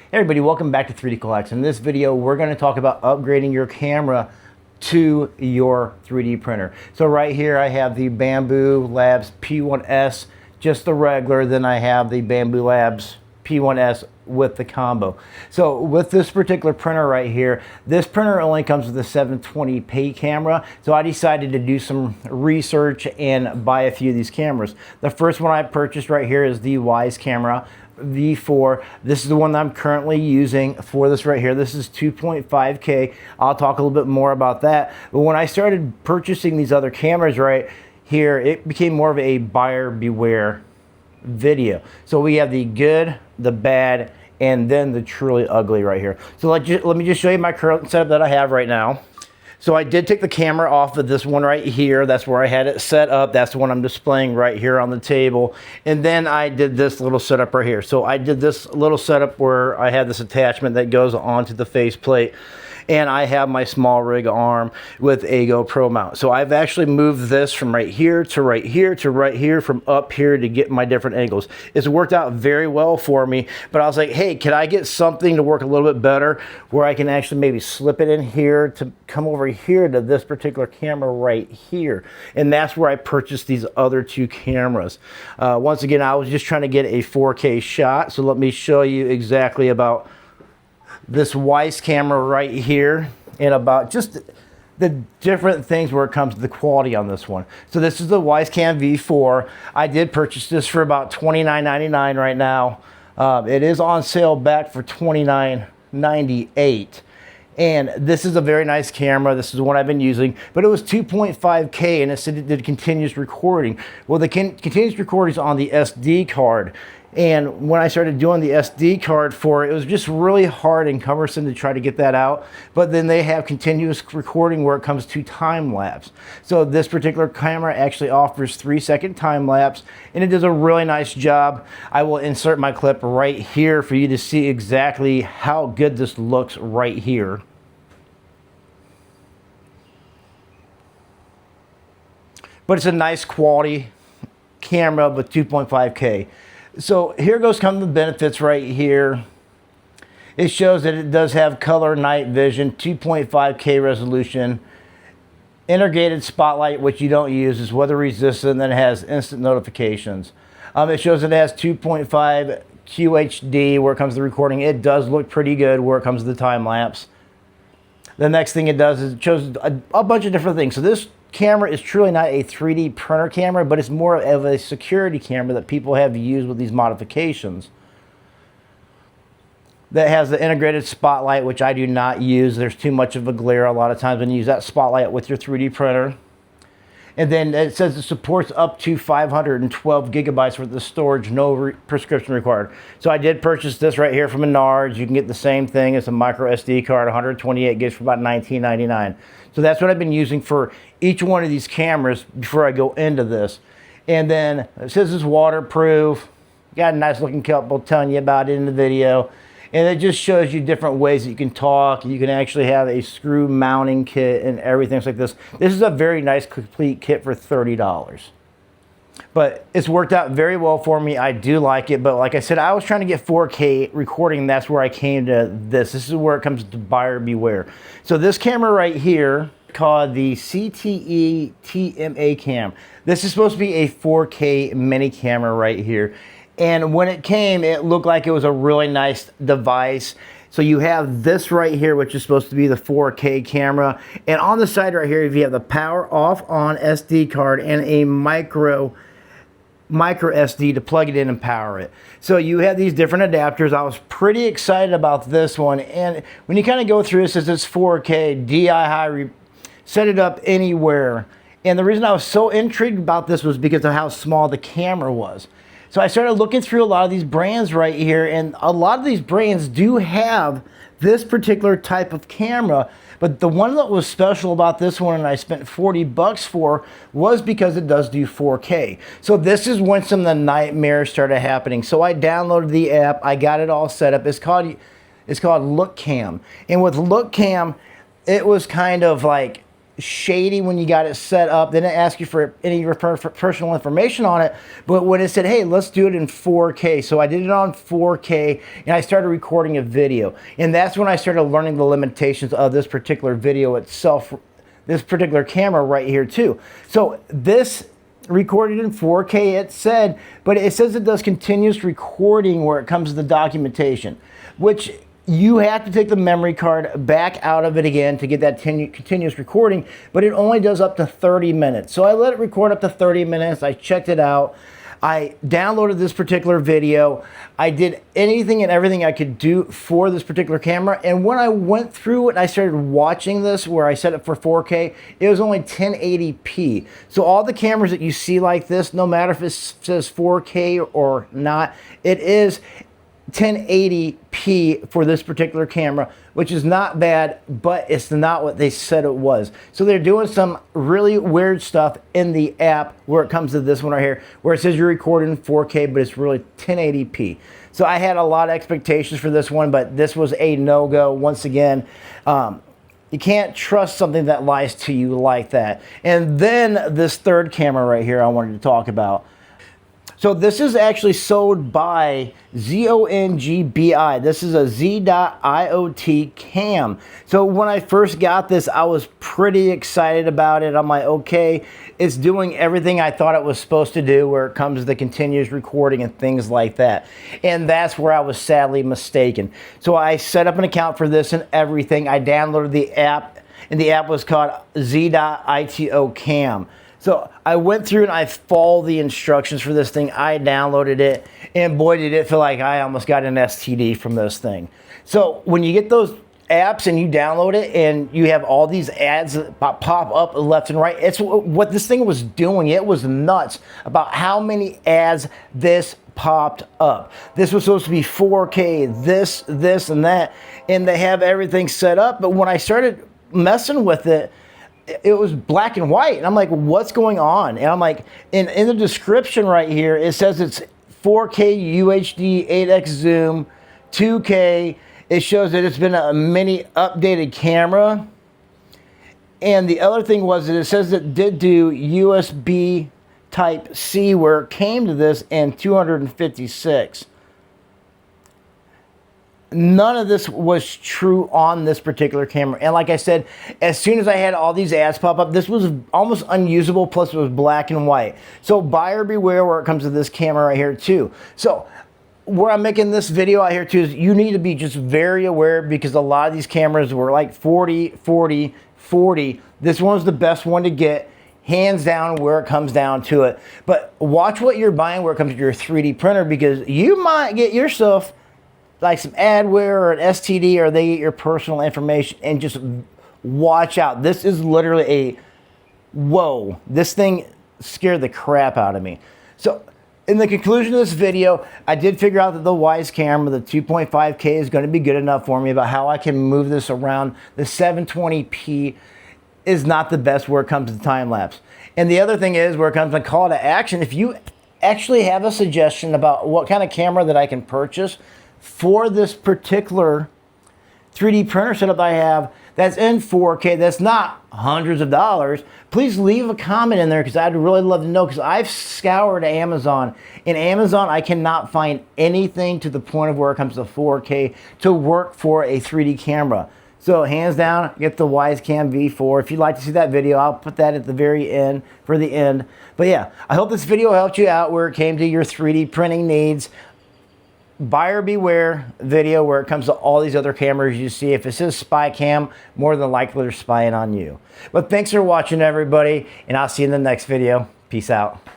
Hey everybody, welcome back to 3D Kool Hacks. In this video, we're going to talk about upgrading your camera to your 3D printer. So right here I have the Bambu Labs P1S, just the regular, then I have the Bambu Labs P1S with the combo. So with this particular printer right here, this printer only comes with a 720p camera. So I decided to do some research and buy a few of these cameras. The first one I purchased right here is the Wyze Cam V4. This is the one that I'm currently using for this right here. This is 2.5K. I'll talk a little bit more about that. But when I started purchasing these other cameras right here, it became more of a buyer beware video. So we have the good, the bad, and then the truly ugly right here. So let me just show you my current setup that I have right now. So I did take the camera off of this one right here. That's where I had it set up. That's the one I'm displaying right here on the table. And then I did this little setup right here. So I did this little setup where I had this attachment that goes onto the faceplate. And I have my small rig arm with a GoPro mount. So I've actually moved this from right here to right here to right here, from up here to get my different angles. It's worked out very well for me, but I was like, hey, can I get something to work a little bit better where I can actually maybe slip it in here to come over here to this particular camera right here? And that's where I purchased these other two cameras. Once again, I was just trying to get a 4K shot. So let me show you exactly about this Wyze camera right here and about just the different things where it comes to the quality on this one. So this is the Wyze Cam V4. I did purchase this for about $29.99 right now. It is on sale back for $29.98. And this is a very nice camera. This is the one I've been using, but it was 2.5K and it said it did continuous recording. Well, the continuous recording is on the SD card. And when I started doing the SD card for it, it was just really hard and cumbersome to try to get that out. But then they have continuous recording where it comes to time lapse. So this particular camera actually offers 3-second time lapse, and it does a really nice job. I will insert my clip right here for you to see exactly how good this looks right here. But it's a nice quality camera with 2.5K. So here come the benefits right here. It shows that it does have color night vision, 2.5K resolution, integrated spotlight, which you don't use, is weather resistant, and then it has instant notifications. It shows that it has 2.5 QHD where it comes to recording. It does look pretty good where it comes to the time lapse. The next thing it does is it shows a bunch of different things. So this camera is truly not a 3D printer camera, but it's more of a security camera that people have used with these modifications. That has the integrated spotlight, which I do not use. There's too much of a glare a lot of times when you use that spotlight with your 3D printer. And then it says it supports up to 512 gigabytes worth of storage, no prescription required. So I did purchase this right here from Menards. You can get the same thing as a micro SD card, 128 gigs for about $19.99. So that's what I've been using for each one of these cameras before I go into this. And then it says it's waterproof. Got a nice looking couple telling you about it in the video. And it just shows you different ways that you can talk. You can actually have a screw mounting kit and everything like this. This is a very nice complete kit for $30. But it's worked out very well for me. I do like it. But like I said, I was trying to get 4K recording. And that's where I came to this. This is where it comes to buyer beware. So this camera right here, called the CTE TMA Cam. This is supposed to be a 4K mini camera right here. And when it came, it looked like it was a really nice device. So you have this right here, which is supposed to be the 4K camera. And on the side right here, if you have the power off on SD card and a micro SD to plug it in and power it. So you have these different adapters. I was pretty excited about this one. And when you kind of go through, it says it's 4K, DI high, set it up anywhere. And the reason I was so intrigued about this was because of how small the camera was. So I started looking through a lot of these brands right here, and a lot of these brands do have this particular type of camera, but the one that was special about this one and I spent $40 for was because it does do 4K. So this is when some of the nightmares started happening. So I downloaded the app, I got it all set up. It's called Look Cam. And with Look Cam, it was kind of like shady when you got it set up. They didn't ask you for any of your personal information on it, but when it said, hey, let's do it in 4K. So I did it on 4K and I started recording a video. And that's when I started learning the limitations of this particular video itself, this particular camera right here too. So this recorded in 4K, it said, but it says it does continuous recording where it comes to the documentation, which you have to take the memory card back out of it again to get that continuous recording, but it only does up to 30 minutes. So I let it record up to 30 minutes. I checked it out. I downloaded this particular video. I did anything and everything I could do for this particular camera. And when I went through it and I started watching this, where I set it for 4K, it was only 1080p. So all the cameras that you see like this, no matter if it says 4K or not, it is 1080p for this particular camera, which is not bad, but it's not what they said it was. So they're doing some really weird stuff in the app where it comes to this one right here, where it says you're recording in 4K, but it's really 1080p. So I had a lot of expectations for this one, but this was a no-go. Once again, you can't trust something that lies to you like that. And then this third camera right here I wanted to talk about. So this is actually sold by ZONGBI. This is a Z.IoT Cam. So when I first got this, I was pretty excited about it. I'm like, okay, it's doing everything I thought it was supposed to do where it comes to the continuous recording and things like that. And that's where I was sadly mistaken. So I set up an account for this and everything. I downloaded the app, and the app was called Z.IoT Cam. So I went through and I followed the instructions for this thing. I downloaded it, and boy, did it feel like I almost got an STD from this thing. So when you get those apps and you download it and you have all these ads that pop up left and right, it's what this thing was doing. It was nuts about how many ads this popped up. This was supposed to be 4K, this, and that, and they have everything set up. But when I started messing with it, it was black and white, and I'm like, what's going on? And I'm like, in the description right here, it says it's 4K UHD 8x zoom, 2K. It shows that it's been a mini updated camera. And the other thing was that it says it did do USB type C, where it came to this in 256. None of this was true on this particular camera. And like I said, as soon as I had all these ads pop up, this was almost unusable, plus it was black and white. So buyer beware where it comes to this camera right here too. So where I'm making this video out here too is you need to be just very aware, because a lot of these cameras were like 40, 40, 40. This one's the best one to get, hands down, where it comes down to it. But watch what you're buying where it comes to your 3D printer, because you might get yourself like some adware or an STD, or they get your personal information, and just watch out. This is literally a, whoa, this thing scared the crap out of me. So in the conclusion of this video, I did figure out that the Wyze camera, the 2.5K, is going to be good enough for me, about how I can move this around. The 720p is not the best where it comes to time lapse. And the other thing is, where it comes to call to action, if you actually have a suggestion about what kind of camera that I can purchase for this particular 3D printer setup I have that's in 4K, that's not hundreds of dollars, please leave a comment in there, because I'd really love to know, because I've scoured Amazon. In Amazon, I cannot find anything to the point of where it comes to 4K to work for a 3D camera. So hands down, get the Wisecam V4. If you'd like to see that video, I'll put that at the very end, for the end. But yeah, I hope this video helped you out where it came to your 3D printing needs. Buyer beware video where it comes to all these other cameras you see. If it says spy cam, more than likely they're spying on you. But thanks for watching, everybody, and I'll see you in the next video. Peace out.